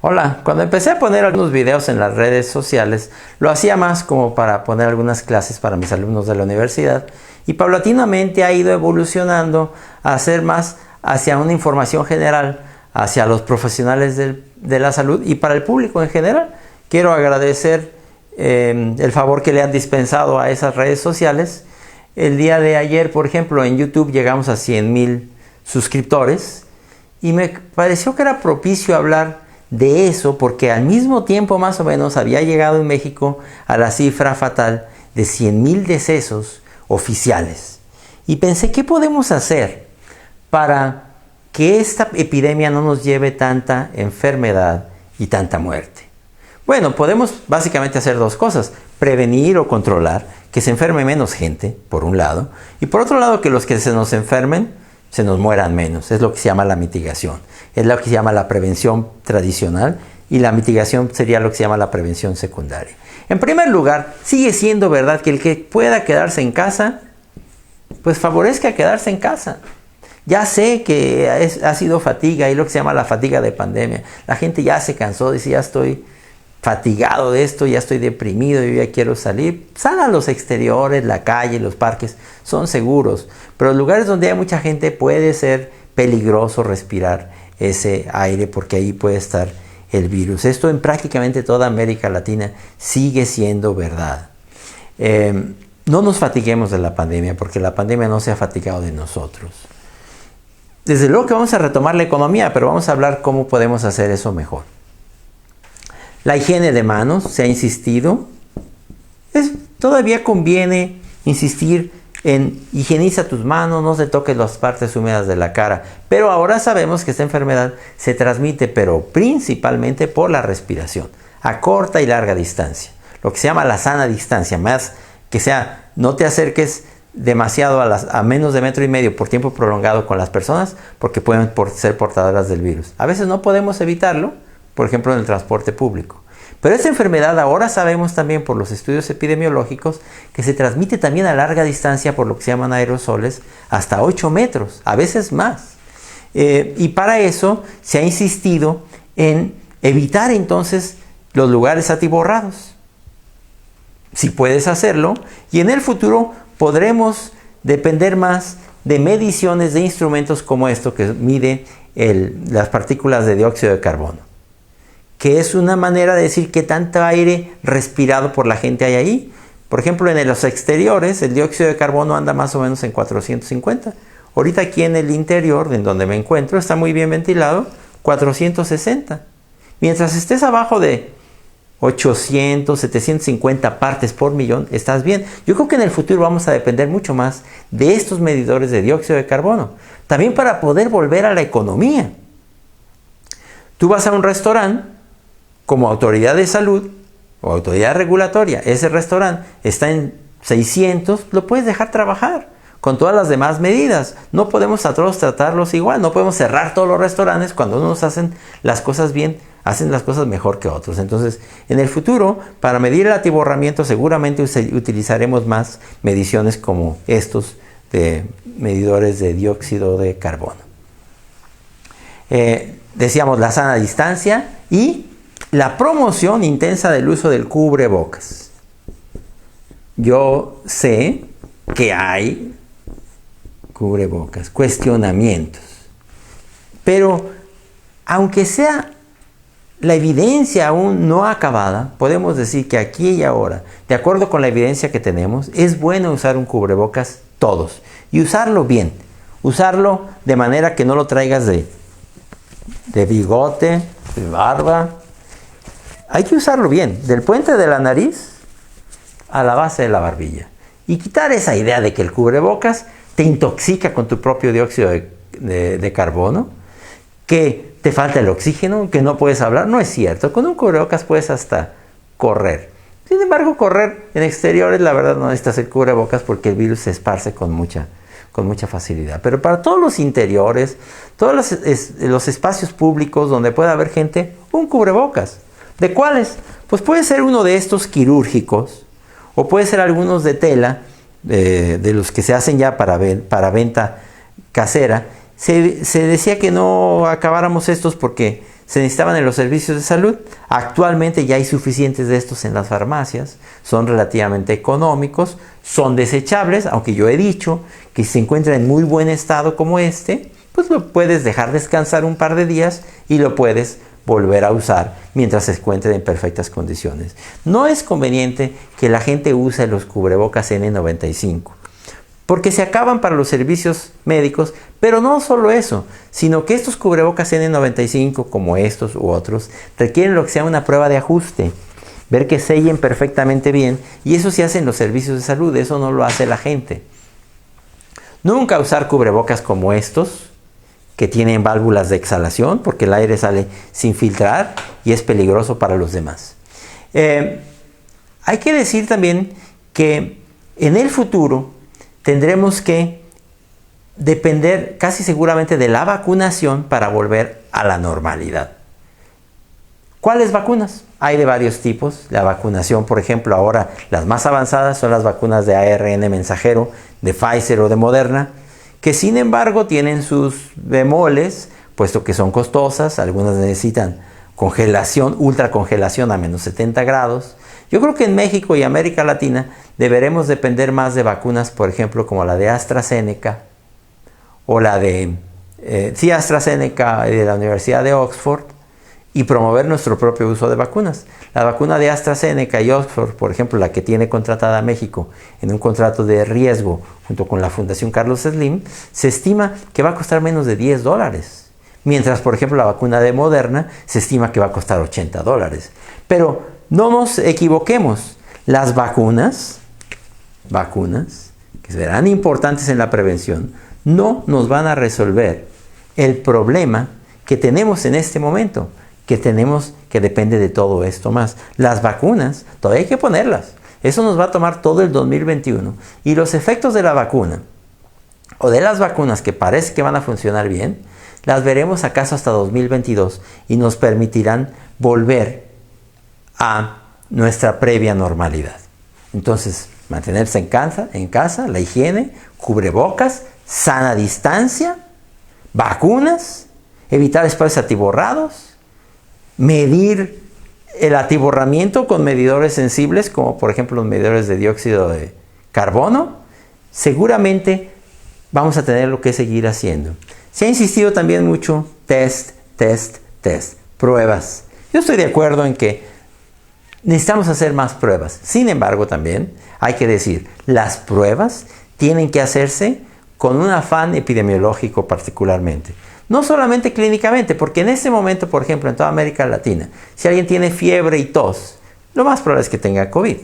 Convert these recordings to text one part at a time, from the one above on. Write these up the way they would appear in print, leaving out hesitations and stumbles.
Hola, cuando empecé a poner algunos videos en las redes sociales, lo hacía más como para poner algunas clases para mis alumnos de la universidad y paulatinamente ha ido evolucionando a hacer más hacia una información general, hacia los profesionales de la salud y para el público en general. Quiero agradecer el favor que le han dispensado a esas redes sociales. El día de ayer, por ejemplo, en YouTube llegamos a 100,000 suscriptores y me pareció que era propicio hablar de eso porque al mismo tiempo más o menos había llegado en México a la cifra fatal de 100,000 decesos oficiales. Y pensé, ¿qué podemos hacer para que esta epidemia no nos lleve tanta enfermedad y tanta muerte? Bueno, podemos básicamente hacer dos cosas: prevenir o controlar que se enferme menos gente, por un lado, y por otro lado que los que se nos enfermen se nos mueran menos. Es lo que se llama la mitigación. Es lo que se llama la prevención tradicional y la mitigación sería lo que se llama la prevención secundaria. En primer lugar, sigue siendo verdad que el que pueda quedarse en casa, pues favorezca quedarse en casa. Ya sé que ha sido fatiga, y lo que se llama la fatiga de pandemia. La gente ya se cansó, dice, ya estoy fatigado de esto, ya estoy deprimido, yo ya quiero salir. Sal a los exteriores, la calle, los parques, son seguros. Pero en lugares donde hay mucha gente puede ser peligroso respirar ese aire porque ahí puede estar el virus. Esto en prácticamente toda América Latina sigue siendo verdad. No nos fatiguemos de la pandemia porque la pandemia no se ha fatigado de nosotros. Desde luego que vamos a retomar la economía, pero vamos a hablar cómo podemos hacer eso mejor. La higiene de manos, se ha insistido. Todavía conviene insistir en higieniza tus manos, no se toques las partes húmedas de la cara. Pero ahora sabemos que esta enfermedad se transmite, pero principalmente por la respiración, a corta y larga distancia. Lo que se llama la sana distancia, más que sea, no te acerques demasiado a menos de 1,5 metros por tiempo prolongado con las personas, porque pueden ser portadoras del virus. A veces no podemos evitarlo, por ejemplo en el transporte público. Pero esta enfermedad ahora sabemos también por los estudios epidemiológicos que se transmite también a larga distancia por lo que se llaman aerosoles hasta 8 metros, a veces más. Y para eso se ha insistido en evitar entonces los lugares atiborrados. Si puedes hacerlo, y en el futuro podremos depender más de mediciones de instrumentos como esto que mide las partículas de dióxido de carbono, que es una manera de decir qué tanto aire respirado por la gente hay ahí. Por ejemplo, en los exteriores el dióxido de carbono anda más o menos en 450. Ahorita aquí en el interior, en donde me encuentro, está muy bien ventilado, 460. Mientras estés abajo de 800, 750 partes por millón, estás bien. Yo creo que en el futuro vamos a depender mucho más de estos medidores de dióxido de carbono. También para poder volver a la economía. Tú vas a un restaurante como autoridad de salud o autoridad regulatoria, ese restaurante está en 600, lo puedes dejar trabajar con todas las demás medidas. No podemos a todos tratarlos igual, no podemos cerrar todos los restaurantes cuando unos hacen las cosas bien, hacen las cosas mejor que otros. Entonces, en el futuro, para medir el atiborramiento, seguramente utilizaremos más mediciones como estos de medidores de dióxido de carbono. Decíamos la sana distancia y la promoción intensa del uso del cubrebocas. Yo sé que hay cubrebocas, cuestionamientos, pero aunque sea la evidencia aún no acabada, podemos decir que aquí y ahora, de acuerdo con la evidencia que tenemos, es bueno usar un cubrebocas todos y usarlo bien, usarlo de manera que no lo traigas de bigote, de barba. Hay que usarlo bien, del puente de la nariz a la base de la barbilla. Y quitar esa idea de que el cubrebocas te intoxica con tu propio dióxido de carbono, que te falta el oxígeno, que no puedes hablar. No es cierto, con un cubrebocas puedes hasta correr. Sin embargo, correr en exteriores, la verdad no necesitas el cubrebocas porque el virus se esparce con mucha facilidad. Pero para todos los interiores, todos los espacios públicos donde pueda haber gente, un cubrebocas. ¿De cuáles? Pues puede ser uno de estos quirúrgicos, o puede ser algunos de tela, de los que se hacen ya para venta casera. Se decía que no acabáramos estos porque se necesitaban en los servicios de salud. Actualmente ya hay suficientes de estos en las farmacias, son relativamente económicos, son desechables, aunque yo he dicho que si se encuentra en muy buen estado como este, pues lo puedes dejar descansar un par de días y lo puedes volver a usar mientras se encuentre en perfectas condiciones. No es conveniente que la gente use los cubrebocas N95, porque se acaban para los servicios médicos, pero no solo eso, sino que estos cubrebocas N95, como estos u otros, requieren lo que sea una prueba de ajuste, ver que sellen perfectamente bien, y eso se hace en los servicios de salud, eso no lo hace la gente. Nunca usar cubrebocas como estos, que tienen válvulas de exhalación, porque el aire sale sin filtrar y es peligroso para los demás. Hay que decir también que en el futuro tendremos que depender casi seguramente de la vacunación para volver a la normalidad. ¿Cuáles vacunas? Hay de varios tipos. La vacunación, por ejemplo, ahora las más avanzadas son las vacunas de ARN mensajero, de Pfizer o de Moderna, que sin embargo tienen sus bemoles, puesto que son costosas, algunas necesitan congelación, ultracongelación a menos 70 grados. Yo creo que en México y América Latina deberemos depender más de vacunas, por ejemplo, como la de AstraZeneca o la de AstraZeneca de la Universidad de Oxford, y promover nuestro propio uso de vacunas. La vacuna de AstraZeneca y Oxford, por ejemplo, la que tiene contratada a México en un contrato de riesgo junto con la Fundación Carlos Slim, se estima que va a costar menos de $10. Mientras, por ejemplo, la vacuna de Moderna se estima que va a costar $80. Pero no nos equivoquemos, las vacunas, que serán importantes en la prevención, no nos van a resolver el problema que tenemos en este momento, que depende de todo esto más. Las vacunas, todavía hay que ponerlas. Eso nos va a tomar todo el 2021. Y los efectos de la vacuna, o de las vacunas que parece que van a funcionar bien, las veremos acaso hasta 2022 y nos permitirán volver a nuestra previa normalidad. Entonces, mantenerse en casa, la higiene, cubrebocas, sana distancia, vacunas, evitar espacios atiborrados, medir el atiborramiento con medidores sensibles, como por ejemplo los medidores de dióxido de carbono. Seguramente vamos a tener lo que seguir haciendo. Se ha insistido también mucho test, pruebas. Yo estoy de acuerdo en que necesitamos hacer más pruebas. Sin embargo, también hay que decir, las pruebas tienen que hacerse con un afán epidemiológico particularmente. No solamente clínicamente, porque en este momento, por ejemplo, en toda América Latina, si alguien tiene fiebre y tos, lo más probable es que tenga COVID.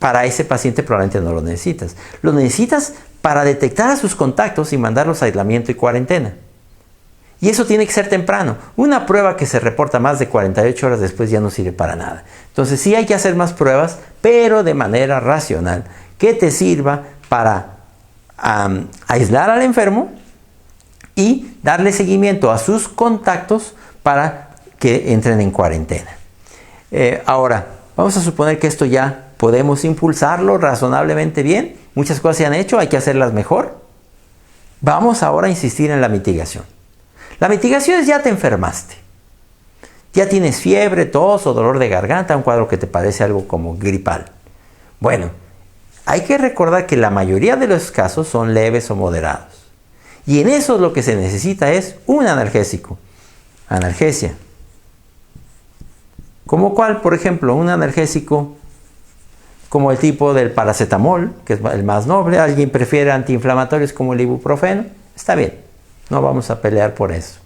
Para ese paciente probablemente no lo necesitas. Lo necesitas para detectar a sus contactos y mandarlos a aislamiento y cuarentena. Y eso tiene que ser temprano. Una prueba que se reporta más de 48 horas después ya no sirve para nada. Entonces sí hay que hacer más pruebas, pero de manera racional, que te sirva para aislar al enfermo y darle seguimiento a sus contactos para que entren en cuarentena. Ahora, vamos a suponer que esto ya podemos impulsarlo razonablemente bien. Muchas cosas se han hecho, hay que hacerlas mejor. Vamos ahora a insistir en la mitigación. La mitigación es ya te enfermaste. Ya tienes fiebre, tos o dolor de garganta, un cuadro que te parece algo como gripal. Bueno, hay que recordar que la mayoría de los casos son leves o moderados. Y en eso lo que se necesita es un analgésico. Analgesia. ¿Como cuál? Por ejemplo, un analgésico como el tipo del paracetamol, que es el más noble. Alguien prefiere antiinflamatorios como el ibuprofeno. Está bien, no vamos a pelear por eso.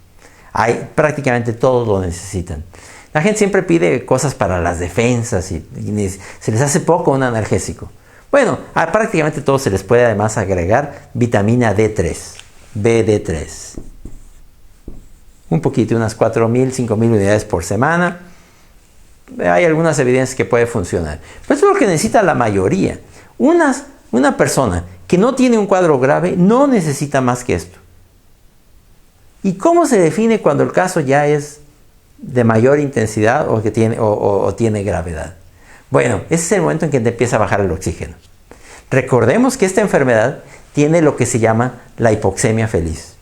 Prácticamente todos lo necesitan. La gente siempre pide cosas para las defensas y se les hace poco un analgésico. Bueno, a prácticamente todos se les puede además agregar vitamina D3, BD3. Un poquito, unas 4.000, 5.000 unidades por semana. Hay algunas evidencias que puede funcionar. Pero eso es lo que necesita la mayoría. Una persona que no tiene un cuadro grave no necesita más que esto. ¿Y cómo se define cuando el caso ya es de mayor intensidad o tiene gravedad? Bueno, ese es el momento en que te empieza a bajar el oxígeno. Recordemos que esta enfermedad tiene lo que se llama la hipoxemia feliz,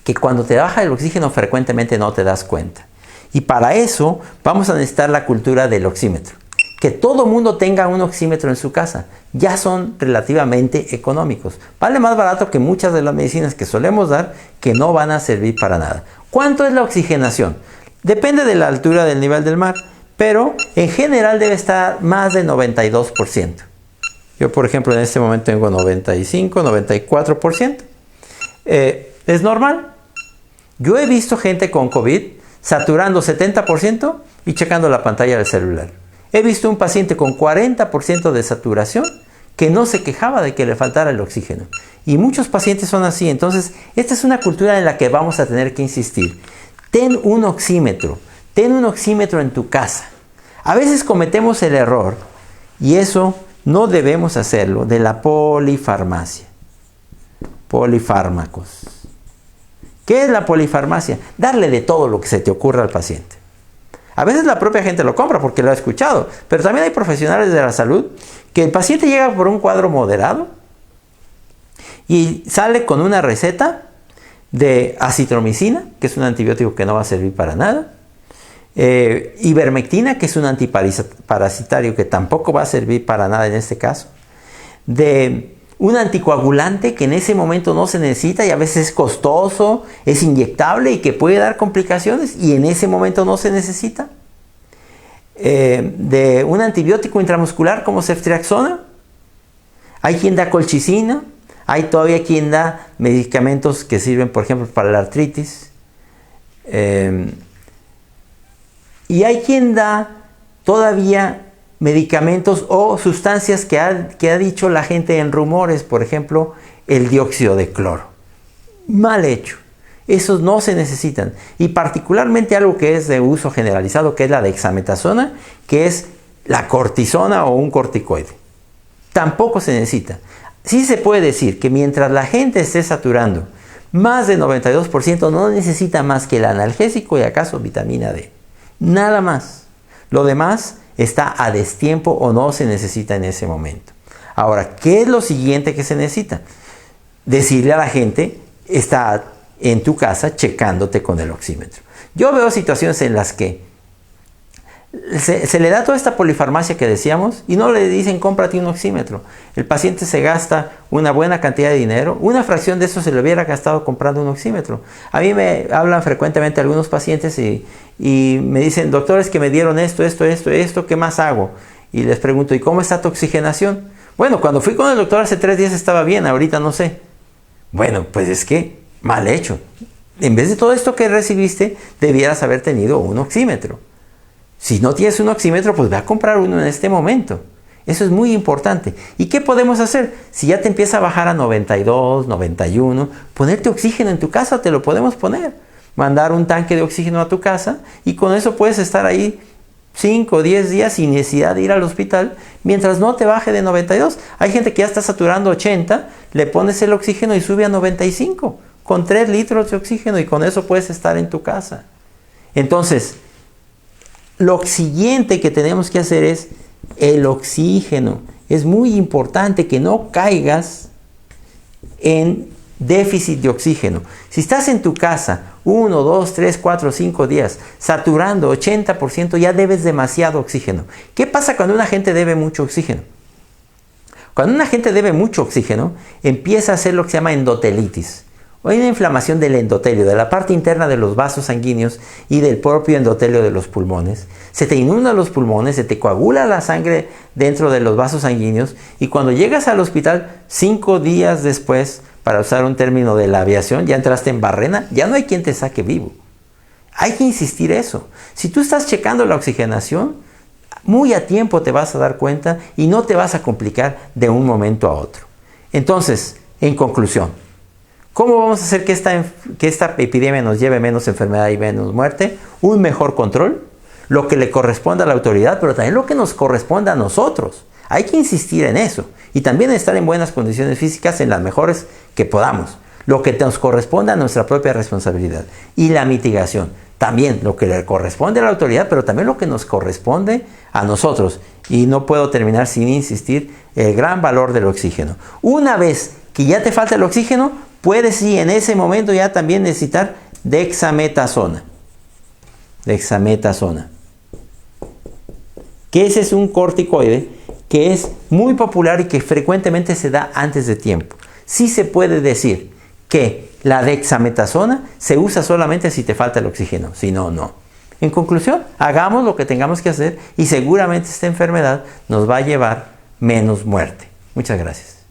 que cuando te baja el oxígeno frecuentemente no te das cuenta. Y para eso vamos a necesitar la cultura del oxímetro. Que todo mundo tenga un oxímetro en su casa. Ya son relativamente económicos. Vale más barato que muchas de las medicinas que solemos dar, que no van a servir para nada. ¿Cuánto es la oxigenación? Depende de la altura del nivel del mar, pero en general debe estar más del 92%. Yo, por ejemplo, en este momento tengo 95, 94%. Es normal. Yo he visto gente con COVID saturando 70% y checando la pantalla del celular. He visto un paciente con 40% de saturación que no se quejaba de que le faltara el oxígeno. Y muchos pacientes son así. Entonces, esta es una cultura en la que vamos a tener que insistir. Ten un oxímetro en tu casa. A veces cometemos el error, y eso no debemos hacerlo, de la polifarmacia. Polifármacos. ¿Qué es la polifarmacia? Darle de todo lo que se te ocurra al paciente. A veces la propia gente lo compra porque lo ha escuchado, pero también hay profesionales de la salud que el paciente llega por un cuadro moderado y sale con una receta de acitromicina, que es un antibiótico que no va a servir para nada, ivermectina, que es un antiparasitario que tampoco va a servir para nada en este caso, de un anticoagulante que en ese momento no se necesita y a veces es costoso, es inyectable y que puede dar complicaciones y en ese momento no se necesita. De un antibiótico intramuscular como ceftriaxona. Hay quien da colchicina, hay todavía quien da medicamentos que sirven, por ejemplo, para la artritis. Y hay quien da todavía medicamentos o sustancias que ha dicho la gente en rumores, por ejemplo, el dióxido de cloro. Mal hecho. Esos no se necesitan. Y particularmente algo que es de uso generalizado, que es la dexametasona, que es la cortisona o un corticoide. Tampoco se necesita. Sí se puede decir que mientras la gente esté saturando más de 92%, no necesita más que el analgésico y acaso vitamina D. Nada más. Lo demás está a destiempo o no se necesita en ese momento. Ahora, ¿qué es lo siguiente que se necesita? Decirle a la gente, está en tu casa checándote con el oxímetro. Yo veo situaciones en las que se le da toda esta polifarmacia que decíamos y no le dicen cómprate un oxímetro. El paciente se gasta una buena cantidad de dinero, una fracción de eso se le hubiera gastado comprando un oxímetro. A mí me hablan frecuentemente algunos pacientes y me dicen, doctores, que me dieron esto, ¿qué más hago? Y les pregunto, ¿y cómo está tu oxigenación? Bueno, cuando fui con el doctor hace 3 días estaba bien, ahorita no sé. Bueno, pues es que mal hecho. En vez de todo esto que recibiste, debieras haber tenido un oxímetro. Si no tienes un oxímetro, pues ve a comprar uno en este momento. Eso es muy importante. ¿Y qué podemos hacer? Si ya te empieza a bajar a 92, 91, ponerte oxígeno en tu casa, te lo podemos poner. Mandar un tanque de oxígeno a tu casa y con eso puedes estar ahí 5 o 10 días sin necesidad de ir al hospital mientras no te baje de 92. Hay gente que ya está saturando 80, le pones el oxígeno y sube a 95 con 3 litros de oxígeno y con eso puedes estar en tu casa. Entonces, lo siguiente que tenemos que hacer es el oxígeno. Es muy importante que no caigas en déficit de oxígeno. Si estás en tu casa 1, 2, 3, 4, 5 días saturando 80%, ya debes demasiado oxígeno. ¿Qué pasa cuando una gente debe mucho oxígeno? Cuando una gente debe mucho oxígeno, empieza a hacer lo que se llama endotelitis. Hay una inflamación del endotelio, de la parte interna de los vasos sanguíneos y del propio endotelio de los pulmones. Se te inundan los pulmones, se te coagula la sangre dentro de los vasos sanguíneos y cuando llegas al hospital 5 días después, para usar un término de la aviación, ya entraste en barrena, ya no hay quien te saque vivo. Hay que insistir eso. Si tú estás checando la oxigenación, muy a tiempo te vas a dar cuenta y no te vas a complicar de un momento a otro. Entonces, en conclusión, ¿cómo vamos a hacer que esta epidemia nos lleve menos enfermedad y menos muerte? Un mejor control, lo que le corresponde a la autoridad, pero también lo que nos corresponde a nosotros. Hay que insistir en eso y también estar en buenas condiciones físicas, en las mejores que podamos. Lo que nos corresponde a nuestra propia responsabilidad. Y la mitigación, también lo que le corresponde a la autoridad, pero también lo que nos corresponde a nosotros. Y no puedo terminar sin insistir el gran valor del oxígeno. Una vez que ya te falta el oxígeno, puede sí en ese momento ya también necesitar dexametasona. Dexametasona. Que ese es un corticoide que es muy popular y que frecuentemente se da antes de tiempo. Sí se puede decir que la dexametasona se usa solamente si te falta el oxígeno, si no, no. En conclusión, hagamos lo que tengamos que hacer y seguramente esta enfermedad nos va a llevar menos muerte. Muchas gracias.